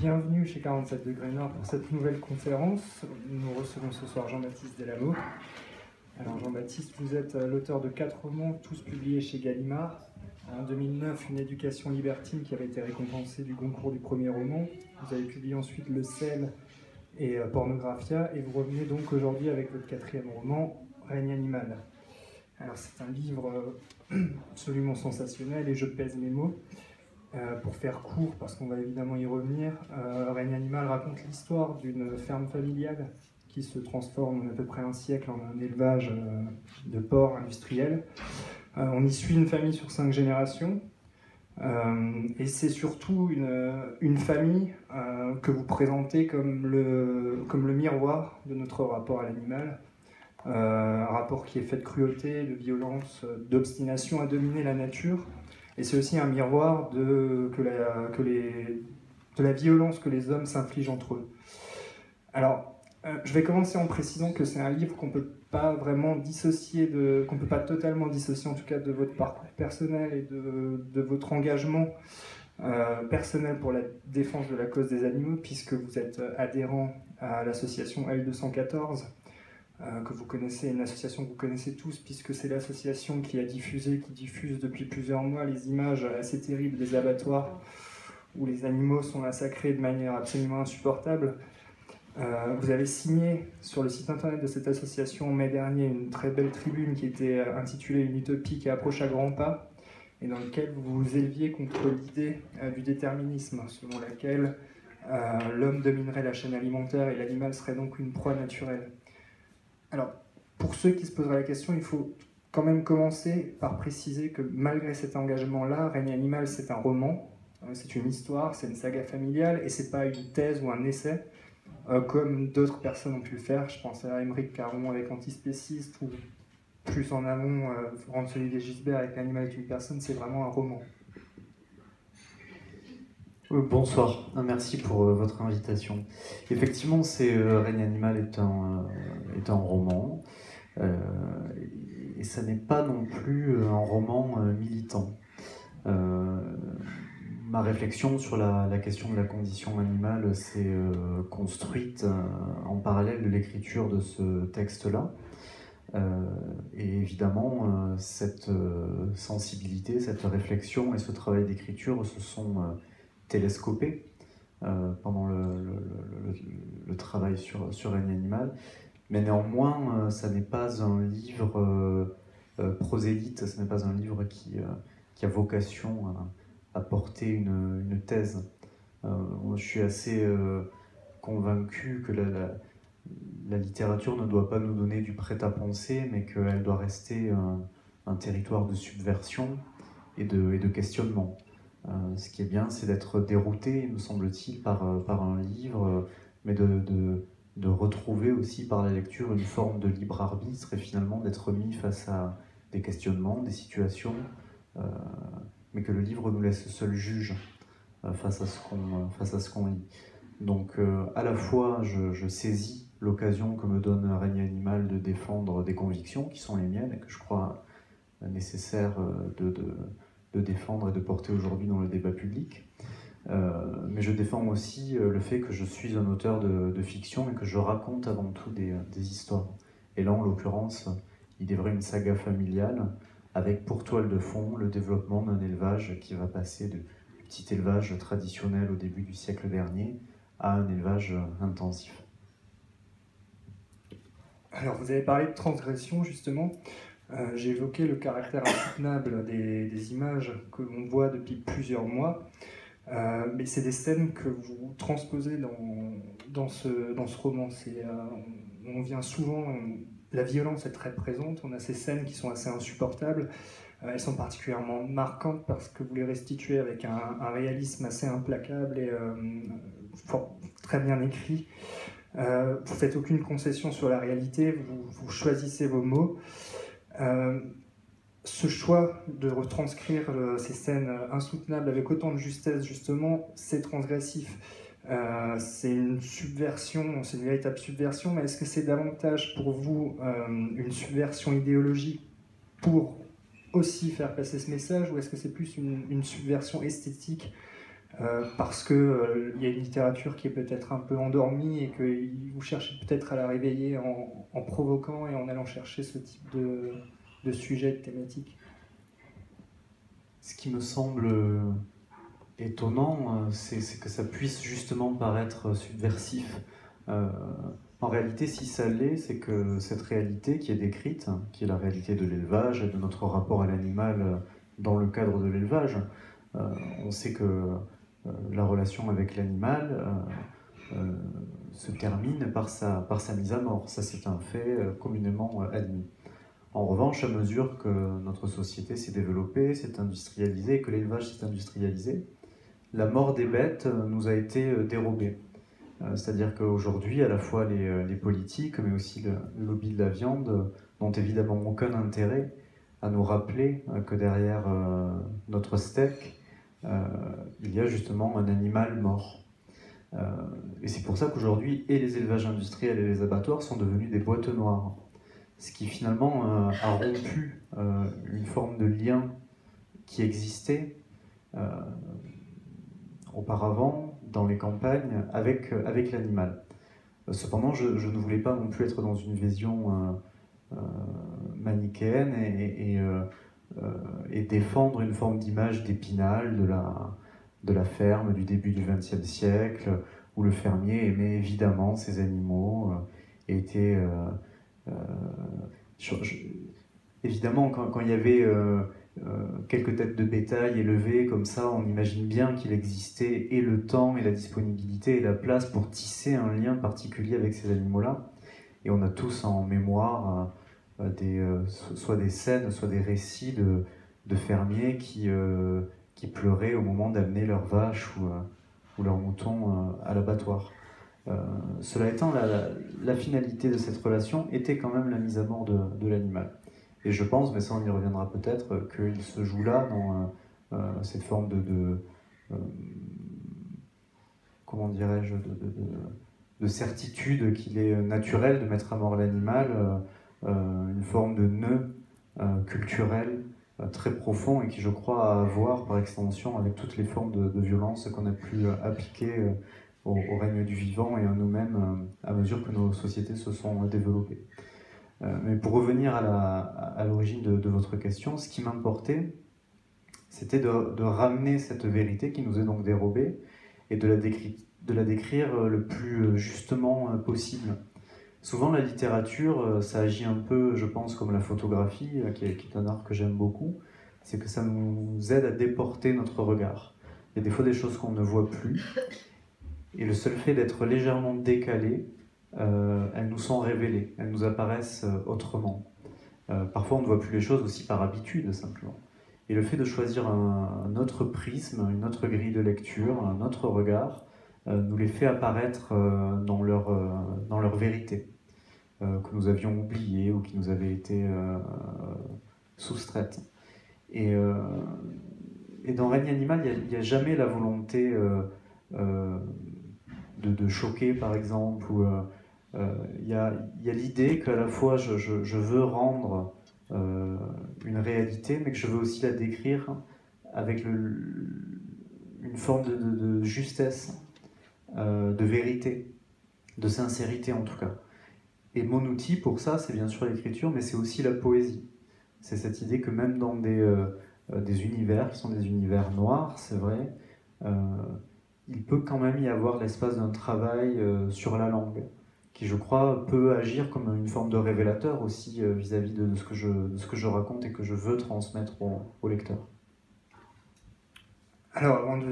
Bienvenue chez 47 degrés Nord pour cette nouvelle conférence. Nous recevons ce soir Jean-Baptiste Delamot. Alors Jean-Baptiste, vous êtes l'auteur de 4 romans, tous publiés chez Gallimard. En 2009, Une éducation libertine qui avait été récompensée du Goncourt du premier roman. Vous avez publié ensuite Le sel et Pornographia, et vous revenez donc aujourd'hui avec votre 4e roman, Règne animal. Alors c'est un livre absolument sensationnel et je pèse mes mots. Pour faire court, parce qu'on va évidemment y revenir, Règne animal raconte l'histoire d'une ferme familiale qui se transforme en à peu près un siècle en un élevage de porcs industriels. On y suit une famille sur 5 générations, et c'est surtout une famille que vous présentez comme le miroir de notre rapport à l'animal, un rapport qui est fait de cruauté, de violence, d'obstination à dominer la nature. Et c'est aussi un miroir de la violence que les hommes s'infligent entre eux. Alors, je vais commencer en précisant que c'est un livre qu'on ne peut pas vraiment dissocier, qu'on ne peut pas totalement dissocier en tout cas de votre parcours personnel et de votre engagement personnel pour la défense de la cause des animaux, puisque vous êtes adhérent à l'association L214, que vous connaissez, une association que vous connaissez tous, puisque c'est l'association qui diffuse depuis plusieurs mois les images assez terribles des abattoirs où les animaux sont massacrés de manière absolument insupportable. Vous avez signé sur le site internet de cette association en mai dernier une très belle tribune qui était intitulée « Une utopie qui approche à grands pas » et dans laquelle vous vous éleviez contre l'idée du déterminisme, selon laquelle l'homme dominerait la chaîne alimentaire et l'animal serait donc une proie naturelle. Alors, pour ceux qui se poseraient la question, il faut quand même commencer par préciser que malgré cet engagement-là, Règne animal, c'est un roman, c'est une histoire, c'est une saga familiale, et c'est pas une thèse ou un essai, comme d'autres personnes ont pu le faire. Je pense à Émeric Caron avec Antispéciste, ou plus en amont, Franz-Olivier Gisbert avec L'animal est une personne, c'est vraiment un roman. Bonsoir, merci pour votre invitation. Effectivement, Règne animal est un roman, et ça n'est pas non plus un roman militant. Ma réflexion sur la question de la condition animale s'est construite en parallèle de l'écriture de ce texte-là. Et évidemment, cette sensibilité, cette réflexion et ce travail d'écriture se sont télescopés pendant le travail sur Règne animal. Mais néanmoins, ça n'est pas un livre prosélyte, ce n'est pas un livre qui a vocation à porter une thèse. Je suis assez convaincu que la littérature ne doit pas nous donner du prêt-à-penser, mais qu'elle doit rester un territoire de subversion et de questionnement. Ce qui est bien, c'est d'être dérouté, me semble-t-il, par un livre, mais de retrouver aussi par la lecture une forme de libre arbitre et finalement d'être mis face à des questionnements, des situations, mais que le livre nous laisse seul juge face à ce qu'on lit. Donc à la fois je saisis l'occasion que me donne Règne animal de défendre des convictions qui sont les miennes et que je crois nécessaire de défendre et de porter aujourd'hui dans le débat public. Mais je défends aussi le fait que je suis un auteur de fiction et que je raconte avant tout des histoires. Et là, en l'occurrence, il est vrai une saga familiale avec pour toile de fond le développement d'un élevage qui va passer du petit élevage traditionnel au début du siècle dernier à un élevage intensif. Alors, vous avez parlé de transgression, justement. J'ai évoqué le caractère insoutenable des images que l'on voit depuis plusieurs mois, mais c'est des scènes que vous transposez dans ce roman. On vient souvent, la violence est très présente, on a ces scènes qui sont assez insupportables, elles sont particulièrement marquantes parce que vous les restituez avec un réalisme assez implacable et très bien écrit. Vous faites aucune concession sur la réalité, vous choisissez vos mots. Ce choix de retranscrire ces scènes insoutenables avec autant de justesse, justement, c'est transgressif. C'est une subversion, c'est une véritable subversion, mais est-ce que c'est davantage pour vous une subversion idéologique pour aussi faire passer ce message, ou est-ce que c'est plus une subversion esthétique parce qu'il y a une littérature qui est peut-être un peu endormie et que vous cherchez peut-être à la réveiller en provoquant et en allant chercher ce type de sujet, de thématique. Ce qui me semble étonnant, c'est que ça puisse justement paraître subversif. En réalité, si ça l'est, c'est que cette réalité qui est décrite, qui est la réalité de l'élevage et de notre rapport à l'animal dans le cadre de l'élevage, on sait que la relation avec l'animal se termine par sa mise à mort. Ça, c'est un fait communément admis. En revanche, à mesure que notre société s'est développée, s'est industrialisée, que l'élevage s'est industrialisé, la mort des bêtes nous a été dérobée. C'est-à-dire qu'aujourd'hui, à la fois les politiques, mais aussi le lobby de la viande, n'ont évidemment aucun intérêt à nous rappeler que derrière notre steak, il y a justement un animal mort. Et c'est pour ça qu'aujourd'hui, et les élevages industriels et les abattoirs sont devenus des boîtes noires. Ce qui finalement a rompu une forme de lien qui existait auparavant dans les campagnes avec l'animal. Cependant, je ne voulais pas non plus être dans une vision manichéenne et défendre une forme d'image d'Épinal de la ferme du début du XXe siècle, où le fermier aimait évidemment ses animaux et était... évidemment, quand il y avait quelques têtes de bétail élevées comme ça, on imagine bien qu'il existait et le temps et la disponibilité et la place pour tisser un lien particulier avec ces animaux-là. Et on a tous en mémoire soit des scènes, soit des récits de fermiers qui pleuraient au moment d'amener leurs vaches ou leurs moutons à l'abattoir. Cela étant, la finalité de cette relation était quand même la mise à mort de l'animal. Et je pense, mais ça on y reviendra peut-être, qu'il se joue là dans cette forme comment dirais-je, de certitude qu'il est naturel de mettre à mort l'animal, une forme de nœud culturel très profond et qui, je crois, a à voir par extension avec toutes les formes de violence qu'on a pu appliquer au règne du vivant et à nous-mêmes à mesure que nos sociétés se sont développées. Mais pour revenir à l'origine de votre question, ce qui m'importait, c'était de ramener cette vérité qui nous est donc dérobée et de la décrire le plus justement possible. Souvent, la littérature, ça agit un peu, je pense, comme la photographie, qui est un art que j'aime beaucoup, c'est que ça nous aide à déporter notre regard. Il y a des fois des choses qu'on ne voit plus, et le seul fait d'être légèrement décalé, elles nous sont révélées, elles nous apparaissent autrement. Parfois, on ne voit plus les choses aussi par habitude, simplement. Et le fait de choisir un autre prisme, une autre grille de lecture, un autre regard, nous les fait apparaître dans leur vérité, que nous avions oubliée ou qui nous avait été soustraite. Et dans Règne animal, il n'y a jamais la volonté de choquer, par exemple, ou il y a l'idée qu'à la fois je veux rendre une réalité, mais que je veux aussi la décrire avec une forme de justesse, de vérité, de sincérité en tout cas. Et mon outil pour ça, c'est bien sûr l'écriture, mais c'est aussi la poésie. C'est cette idée que même dans des univers qui sont des univers noirs, c'est vrai, il peut quand même y avoir l'espace d'un travail sur la langue, qui je crois peut agir comme une forme de révélateur aussi vis-à-vis de ce que je raconte et que je veux transmettre au lecteur. Alors, avant de